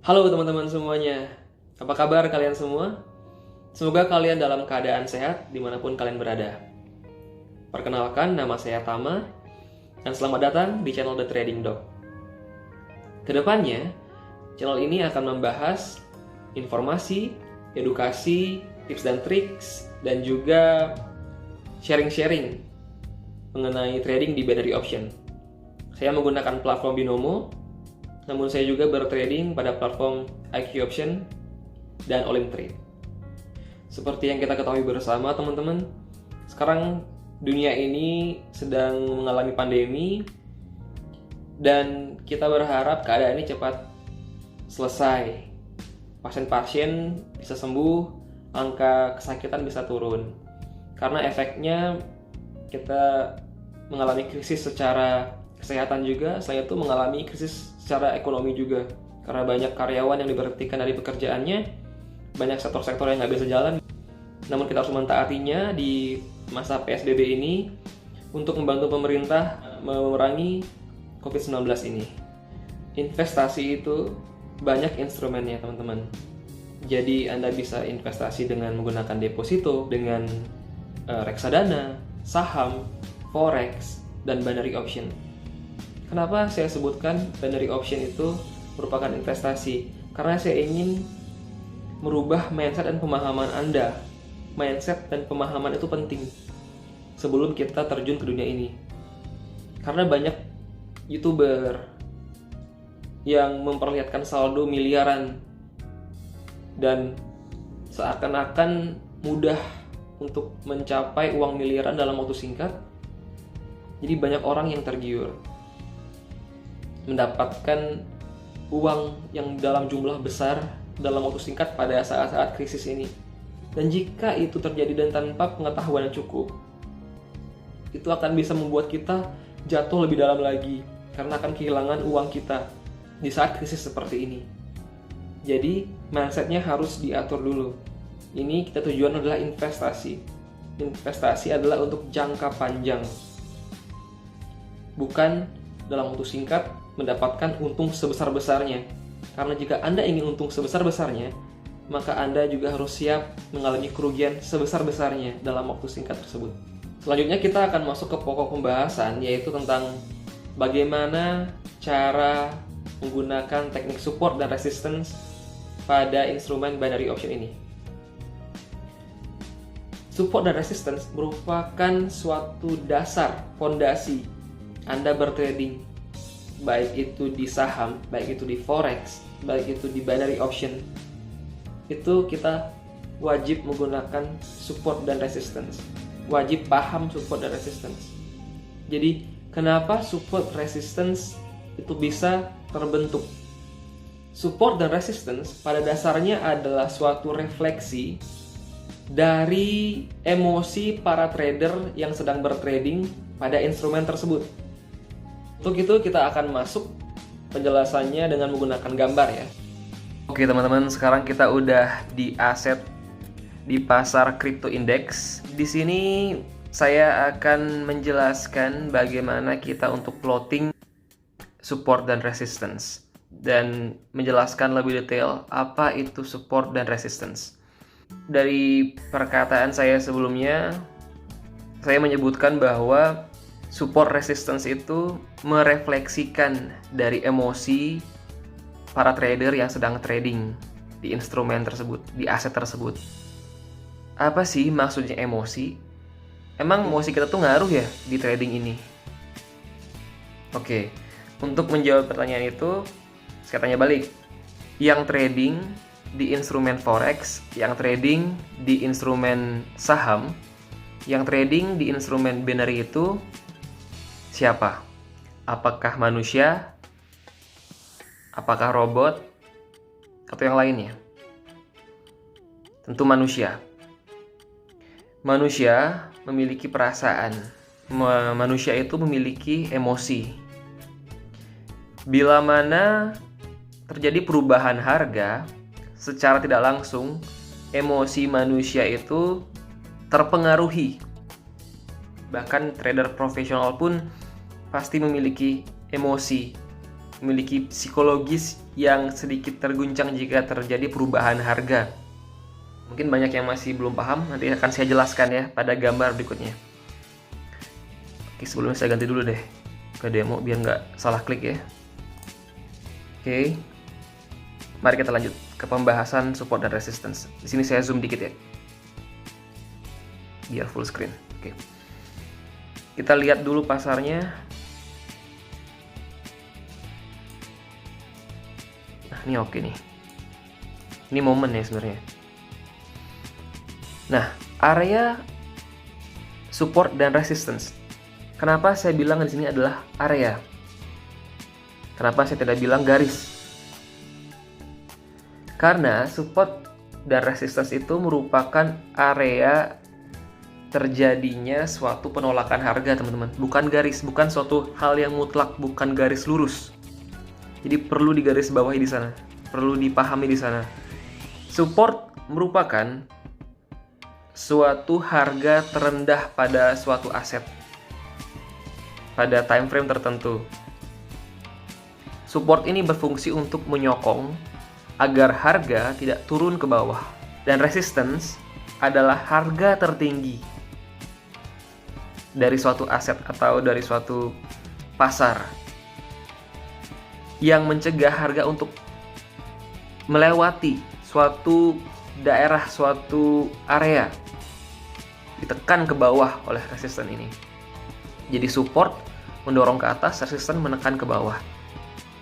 Halo teman-teman semuanya, apa kabar kalian semua? Semoga kalian dalam keadaan sehat dimanapun kalian berada. Perkenalkan, nama saya Tama, dan selamat datang di channel The Trading Dog. Kedepannya, channel ini akan membahas informasi, edukasi, tips dan triks, dan juga sharing-sharing mengenai trading di binary option. Saya menggunakan platform Binomo, namun saya juga bertrading pada platform IQ Option dan All In Trade. Seperti yang kita ketahui bersama teman-teman, sekarang dunia ini sedang mengalami pandemi dan kita berharap keadaan ini cepat selesai. Pasien-pasien bisa sembuh, angka kesakitan bisa turun. Karena efeknya kita mengalami krisis secara kesehatan juga, selain itu mengalami krisis secara ekonomi juga. Karena banyak karyawan yang diberhentikan dari pekerjaannya, banyak sektor-sektor yang nggak bisa jalan. Namun kita harus mentaatinya di masa PSBB ini untuk membantu pemerintah memerangi COVID-19 ini. Investasi itu banyak instrumennya teman-teman. Jadi Anda bisa investasi dengan menggunakan deposito, dengan reksadana, saham, forex, dan binary option. Kenapa saya sebutkan binary option itu merupakan investasi? Karena saya ingin merubah mindset dan pemahaman Anda. Mindset dan pemahaman itu penting sebelum kita terjun ke dunia ini. Karena banyak YouTuber yang memperlihatkan saldo miliaran dan seakan-akan mudah untuk mencapai uang miliaran dalam waktu singkat. Jadi banyak orang yang tergiur mendapatkan uang yang dalam jumlah besar dalam waktu singkat pada saat-saat krisis ini. Dan jika itu terjadi dan tanpa pengetahuan yang cukup, itu akan bisa membuat kita jatuh lebih dalam lagi karena akan kehilangan uang kita di saat krisis seperti ini. Jadi mindsetnya harus diatur dulu. Ini kita tujuan adalah investasi. Investasi adalah untuk jangka panjang, bukan dalam waktu singkat mendapatkan untung sebesar-besarnya. Karena jika Anda ingin untung sebesar-besarnya, maka Anda juga harus siap mengalami kerugian sebesar-besarnya dalam waktu singkat tersebut. Selanjutnya kita akan masuk ke pokok pembahasan, yaitu tentang bagaimana cara menggunakan teknik support dan resistance pada instrumen binary option ini. Support dan resistance merupakan suatu dasar, fondasi Anda bertrading, baik itu di saham, baik itu di forex, baik itu di binary option. Itu kita wajib menggunakan support dan resistance. Wajib paham support dan resistance. Jadi, kenapa support resistance itu bisa terbentuk? Support dan resistance pada dasarnya adalah suatu refleksi dari emosi para trader yang sedang bertrading pada instrumen tersebut. Untuk itu kita akan masuk penjelasannya dengan menggunakan gambar ya. Oke teman-teman, sekarang kita udah di aset di pasar crypto index. Di sini saya akan menjelaskan bagaimana kita untuk plotting support dan resistance dan menjelaskan lebih detail apa itu support dan resistance. Dari perkataan saya sebelumnya, saya menyebutkan bahwa support resistance itu merefleksikan dari emosi para trader yang sedang trading di instrumen tersebut, di aset tersebut. Apa sih maksudnya emosi? Emang emosi kita tuh ngaruh ya di trading ini? Oke, untuk menjawab pertanyaan itu, saya tanya balik. Yang trading di instrumen forex, yang trading di instrumen saham, yang trading di instrumen binary itu siapa? Apakah manusia? Apakah robot? Atau yang lainnya? Tentu manusia. Manusia memiliki perasaan. Manusia itu memiliki emosi. Bila mana terjadi perubahan harga, secara tidak langsung, emosi manusia itu terpengaruhi. Bahkan trader profesional pun pasti memiliki emosi memiliki psikologis yang sedikit terguncang jika terjadi perubahan harga. Mungkin banyak yang masih belum paham, nanti akan saya jelaskan ya pada gambar berikutnya. Oke, sebelumnya saya ganti dulu deh ke demo biar nggak salah klik ya. Oke, mari kita lanjut ke pembahasan support dan resistance. Di sini saya zoom dikit ya, biar full screen. Oke, kita lihat dulu pasarnya. Nah, ini oke nih. Ini momen ya sebenarnya. Nah, area support dan resistance. Kenapa saya bilang di sini adalah area? Kenapa saya tidak bilang garis? Karena support dan resistance itu merupakan area terjadinya suatu penolakan harga, teman-teman. Bukan garis, bukan suatu hal yang mutlak, bukan garis lurus. Jadi perlu digarisbawahi di sana, perlu dipahami di sana. Support merupakan suatu harga terendah pada suatu aset pada time frame tertentu. Support ini berfungsi untuk menyokong agar harga tidak turun ke bawah, dan resistance adalah harga tertinggi dari suatu aset atau dari suatu pasar yang mencegah harga untuk melewati suatu daerah, suatu area, ditekan ke bawah oleh resisten ini. Jadi support mendorong ke atas, resisten menekan ke bawah.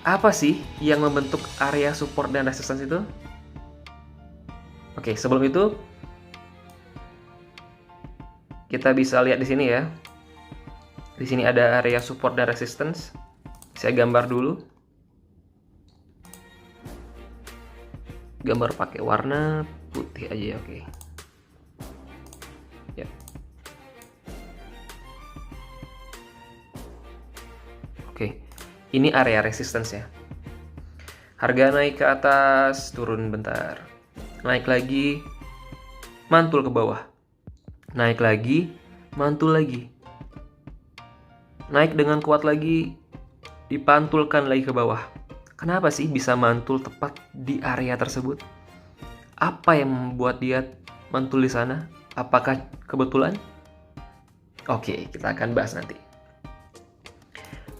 Apa sih yang membentuk area support dan resistance itu? Oke, sebelum itu kita bisa lihat di sini ya. Di sini ada area support dan resistance. Saya gambar dulu. Gambar pakai warna putih aja, oke. Ya. Oke, ini area resistance ya. Harga naik ke atas, turun bentar. Naik lagi, mantul ke bawah. Naik lagi, mantul lagi. Naik dengan kuat lagi, dipantulkan lagi ke bawah. Kenapa sih bisa mantul tepat di area tersebut? Apa yang membuat dia mantul di sana? Apakah kebetulan? Oke, kita akan bahas nanti.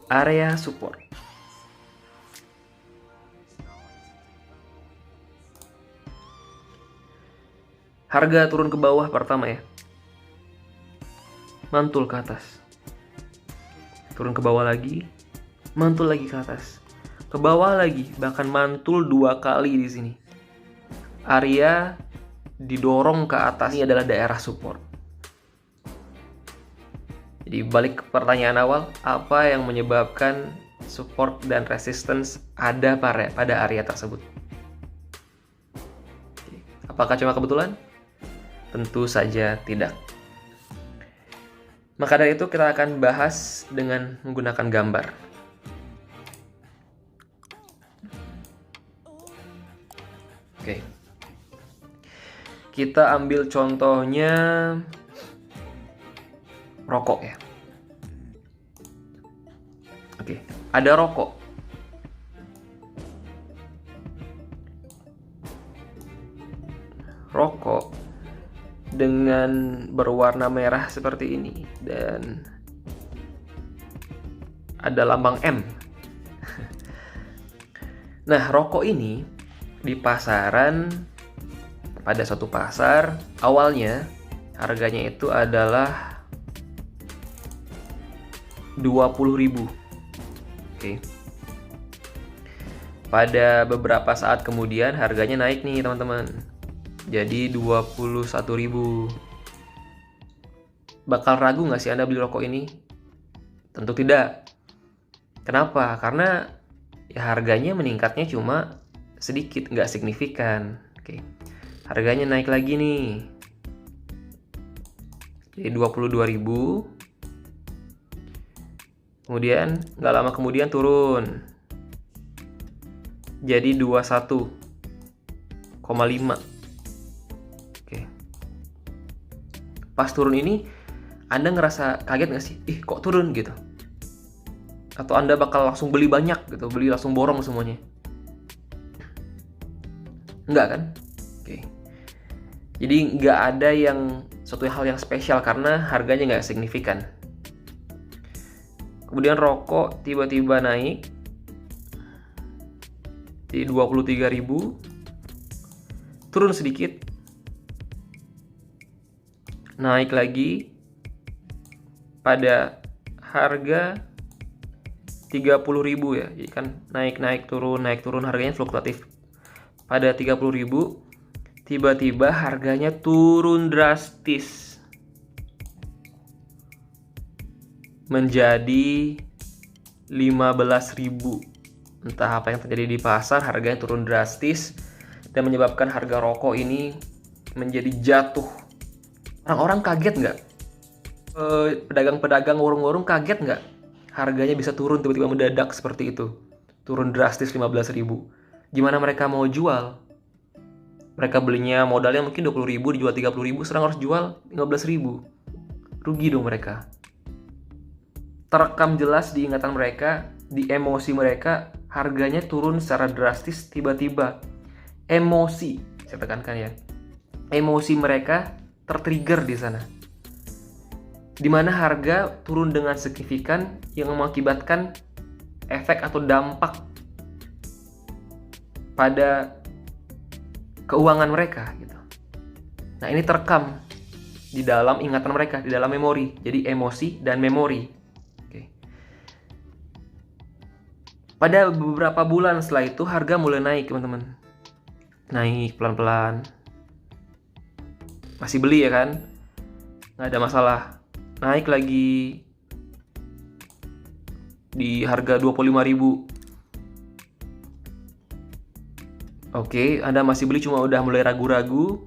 Area support. Harga turun ke bawah pertama ya. Mantul ke atas. Turun ke bawah lagi, mantul lagi ke atas. Ke bawah lagi, bahkan mantul 2 kali di sini. Area didorong ke atas, ini adalah daerah support. Jadi balik ke pertanyaan awal, apa yang menyebabkan support dan resistance ada pada area tersebut? Apakah cuma kebetulan? Tentu saja tidak. Maka dari itu kita akan bahas dengan menggunakan gambar. Oke. Kita ambil contohnya rokok ya. Oke, ada rokok. Rokok dengan berwarna merah seperti ini dan ada lambang M. Nah, rokok ini di pasaran, pada suatu pasar, awalnya harganya itu adalah 20.000. Oke. Pada beberapa saat kemudian harganya naik nih, teman-teman. Jadi 21.000. Bakal ragu nggak sih Anda beli rokok ini? Tentu tidak. Kenapa? Karena ya harganya meningkatnya cuma sedikit, nggak signifikan. Oke. Harganya naik lagi nih. Jadi 22.000. Kemudian nggak lama kemudian turun. Jadi 21,5. Oke. Pas turun ini Anda ngerasa kaget nggak sih? Ih, kok turun gitu? Atau Anda bakal langsung beli banyak gitu, beli langsung borong semuanya? Enggak kan? Oke. Jadi nggak ada yang suatu hal yang spesial karena harganya nggak signifikan. Kemudian rokok tiba-tiba naik di 23.000, turun sedikit, naik lagi pada harga 30.000 ya. Jadi kan naik turun harganya fluktuatif. Pada 30.000 tiba-tiba harganya turun drastis menjadi 15.000. Entah apa yang terjadi di pasar, harganya turun drastis dan menyebabkan harga rokok ini menjadi jatuh. Orang-orang kaget nggak? Pedagang-pedagang warung-warung kaget nggak? Harganya bisa turun tiba-tiba mendadak seperti itu. Turun drastis 15.000. Gimana mereka mau jual? Mereka belinya modalnya mungkin 20.000, dijual 30.000, sekarang harus jual 15.000. Rugi dong mereka. Terekam jelas di ingatan mereka, di emosi mereka, harganya turun secara drastis tiba-tiba. Emosi, saya tekankan ya. Emosi mereka tertrigger di sana. Di mana harga turun dengan signifikan yang mengakibatkan efek atau dampak pada keuangan mereka gitu. Nah, ini terekam di dalam ingatan mereka, di dalam memori. Jadi emosi dan memori. Oke. Pada beberapa bulan setelah itu harga mulai naik, teman-teman. Naik pelan-pelan. Masih beli ya kan? Nggak ada masalah. Naik lagi di harga 25.000. Oke, Anda masih beli cuma udah mulai ragu-ragu.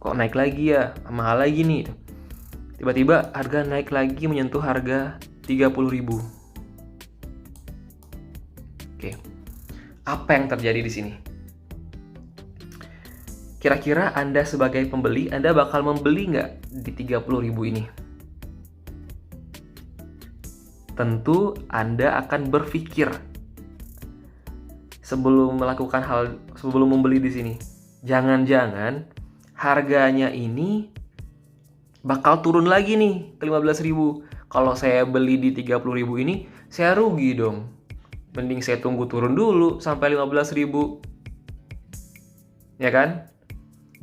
Kok naik lagi ya? Mahal lagi nih. Tiba-tiba harga naik lagi menyentuh harga 30.000. Oke. Apa yang terjadi di sini? Kira-kira Anda sebagai pembeli, Anda bakal membeli nggak di 30.000 ini? Tentu Anda akan berpikir sebelum membeli di sini. Jangan-jangan harganya ini bakal turun lagi nih ke 15.000. Kalau saya beli di 30.000 ini, saya rugi dong. Mending saya tunggu turun dulu sampai 15.000. Ya kan?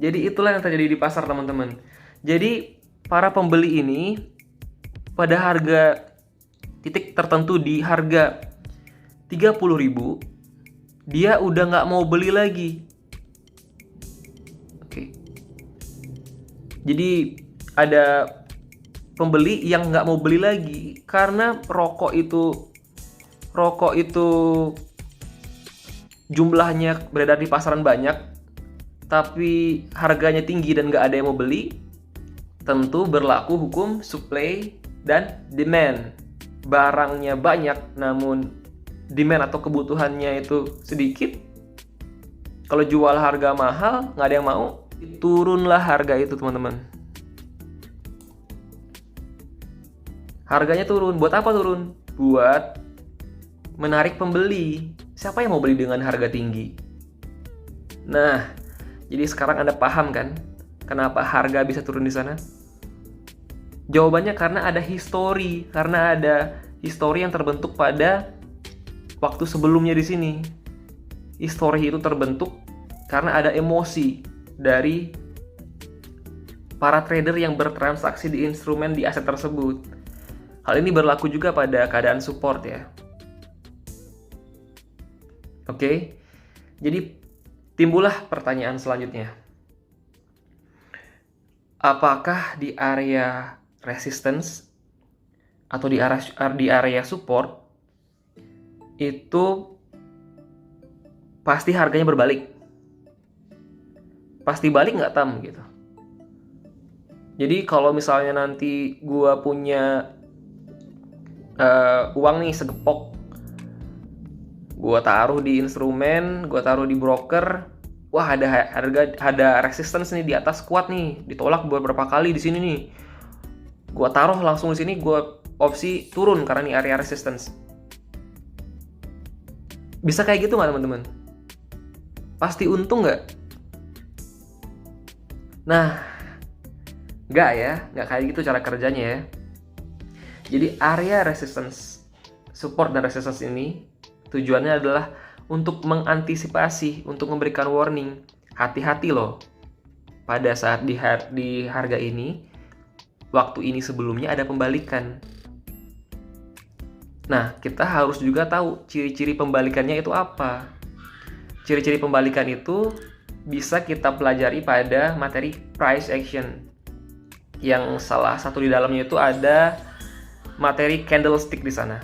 Jadi itulah yang terjadi di pasar, teman-teman. Jadi para pembeli ini pada harga titik tertentu di harga 30.000 dia udah nggak mau beli lagi. Oke. Jadi ada pembeli yang nggak mau beli lagi karena rokok itu jumlahnya beredar di pasaran banyak, tapi harganya tinggi dan nggak ada yang mau beli. Tentu berlaku hukum supply dan demand. Barangnya banyak, namun demand atau kebutuhannya itu sedikit. Kalau jual harga mahal, nggak ada yang mau, turunlah harga itu, teman-teman. Harganya turun. Buat apa turun? Buat menarik pembeli. Siapa yang mau beli dengan harga tinggi? Nah, jadi sekarang Anda paham kan kenapa harga bisa turun di sana? Jawabannya karena ada histori yang terbentuk pada waktu sebelumnya di sini. Histori itu terbentuk karena ada emosi dari para trader yang bertransaksi di instrumen di aset tersebut. Hal ini berlaku juga pada keadaan support ya. Oke. Jadi timbullah pertanyaan selanjutnya. Apakah di area resistance atau di area support itu pasti harganya berbalik? Pasti balik nggak, Tam? Gitu. Jadi kalau misalnya nanti gua punya uang nih segepok, gua taruh di instrumen, gua taruh di broker, wah ada resistance nih di atas kuat nih, ditolak beberapa kali di sini nih. Gua taruh langsung di sini, opsi turun karena ini area resistance. Bisa kayak gitu nggak teman-teman? Pasti untung nggak? Nah, nggak kayak gitu cara kerjanya ya. Jadi area resistance, support dan resistance ini tujuannya adalah untuk mengantisipasi, untuk memberikan warning. Hati-hati loh, pada saat di harga ini, waktu ini sebelumnya ada pembalikan. Nah, kita harus juga tahu ciri-ciri pembalikannya itu apa. Ciri-ciri pembalikan itu bisa kita pelajari pada materi price action. Yang salah satu di dalamnya itu ada materi candlestick di sana.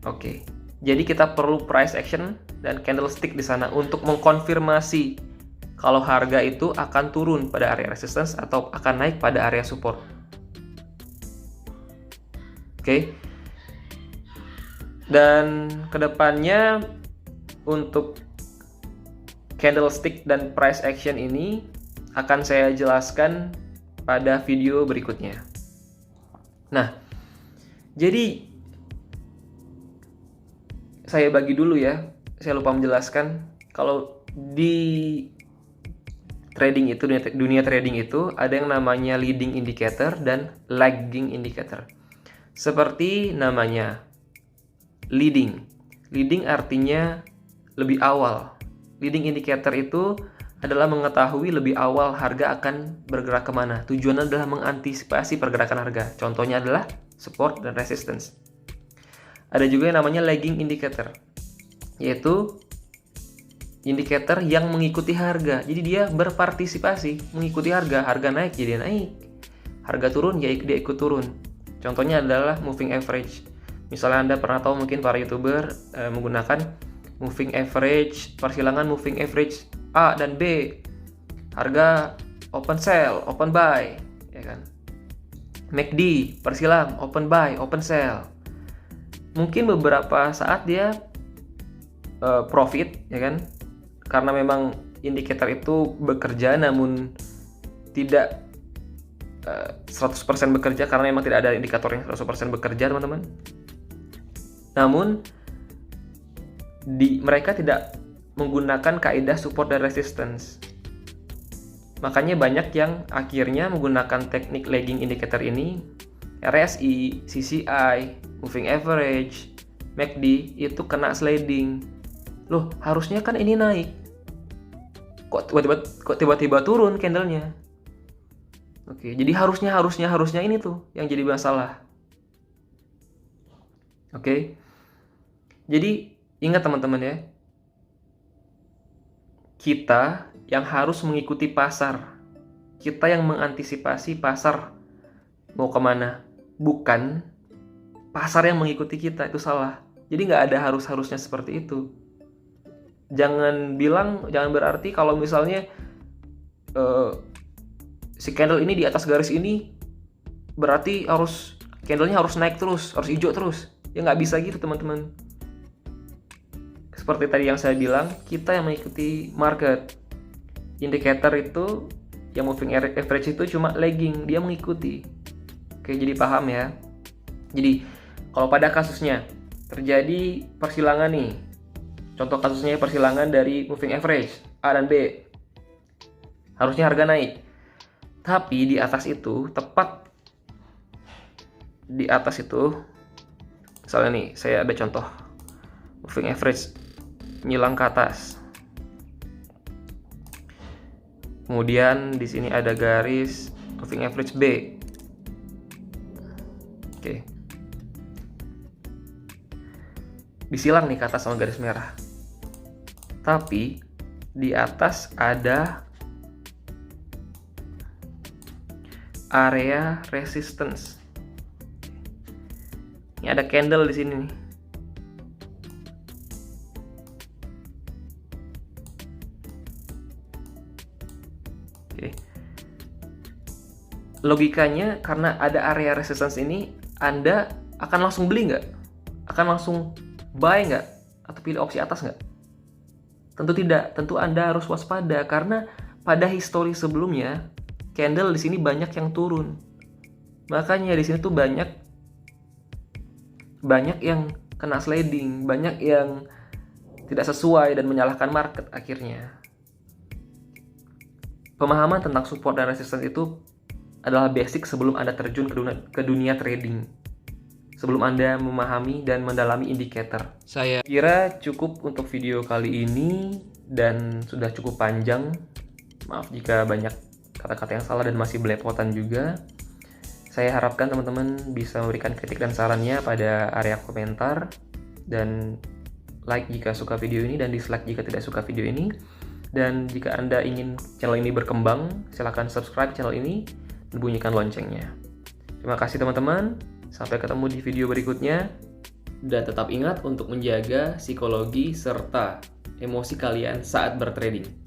Oke. Jadi kita perlu price action dan candlestick di sana untuk mengkonfirmasi kalau harga itu akan turun pada area resistance atau akan naik pada area support. Oke. Dan kedepannya untuk candlestick dan price action ini akan saya jelaskan pada video berikutnya. Nah, jadi saya bagi dulu ya, saya lupa menjelaskan kalau di trading itu, dunia trading itu ada yang namanya leading indicator dan lagging indicator. Seperti namanya, leading artinya lebih awal. Leading indicator itu adalah mengetahui lebih awal harga akan bergerak kemana. Tujuannya adalah mengantisipasi pergerakan harga. Contohnya adalah support dan resistance. Ada juga yang namanya lagging indicator, yaitu indikator yang mengikuti harga. Jadi dia berpartisipasi, mengikuti harga. Harga naik jadi naik, harga turun ya dia ikut turun. Contohnya adalah moving average. Misalnya Anda pernah tahu mungkin para YouTuber menggunakan moving average, persilangan moving average A dan B. Harga open sell, open buy, ya kan? MACD, persilang, open buy, open sell. Mungkin beberapa saat dia profit, ya kan? Karena memang indikator itu bekerja namun tidak 100% bekerja, karena memang tidak ada indikator yang 100% bekerja, teman-teman. Namun mereka tidak menggunakan kaidah support dan resistance. Makanya banyak yang akhirnya menggunakan teknik lagging indicator ini, RSI, CCI, moving average, MACD itu kena sliding. Loh, harusnya kan ini naik. Kok tiba-tiba turun candlenya? Oke, jadi harusnya ini tuh yang jadi masalah. Oke. Jadi ingat teman-teman ya, kita yang harus mengikuti pasar, kita yang mengantisipasi pasar mau kemana, bukan pasar yang mengikuti kita. Itu salah. Jadi nggak ada harusnya seperti itu. Jangan berarti kalau misalnya si candle ini di atas garis ini berarti candlenya harus naik terus, harus hijau terus. Ya nggak bisa gitu teman-teman. Seperti tadi yang saya bilang, kita yang mengikuti market. Indikator itu, yang moving average itu cuma lagging, dia mengikuti. Oke, jadi paham ya. Jadi, kalau pada kasusnya terjadi persilangan nih, contoh kasusnya persilangan dari moving average A dan B, harusnya harga naik. Tapi di atas itu, tepat di atas itu, misalnya nih, saya ada contoh moving average nyilang ke atas. Kemudian di sini ada garis moving average B. Oke. Disilang nih ke atas sama garis merah. Tapi di atas ada area resistance. Ini ada candle di sini nih. Logikanya karena ada area resistance ini, Anda akan langsung beli nggak? Akan langsung buy nggak? Atau pilih opsi atas nggak? Tentu tidak. Tentu Anda harus waspada karena pada histori sebelumnya candle di sini banyak yang turun. Makanya di sini tuh banyak banyak yang kena sliding, banyak yang tidak sesuai dan menyalahkan market akhirnya. Pemahaman tentang support dan resistance itu adalah basic sebelum Anda terjun ke dunia trading. Sebelum Anda memahami dan mendalami indikator. Saya kira cukup untuk video kali ini dan sudah cukup panjang. Maaf jika banyak kata-kata yang salah dan masih belepotan juga. Saya harapkan teman-teman bisa memberikan kritik dan sarannya pada area komentar, dan like jika suka video ini dan dislike jika tidak suka video ini. Dan jika Anda ingin channel ini berkembang, silahkan subscribe channel ini dan bunyikan loncengnya. Terima kasih teman-teman, sampai ketemu di video berikutnya. Dan tetap ingat untuk menjaga psikologi serta emosi kalian saat bertrading.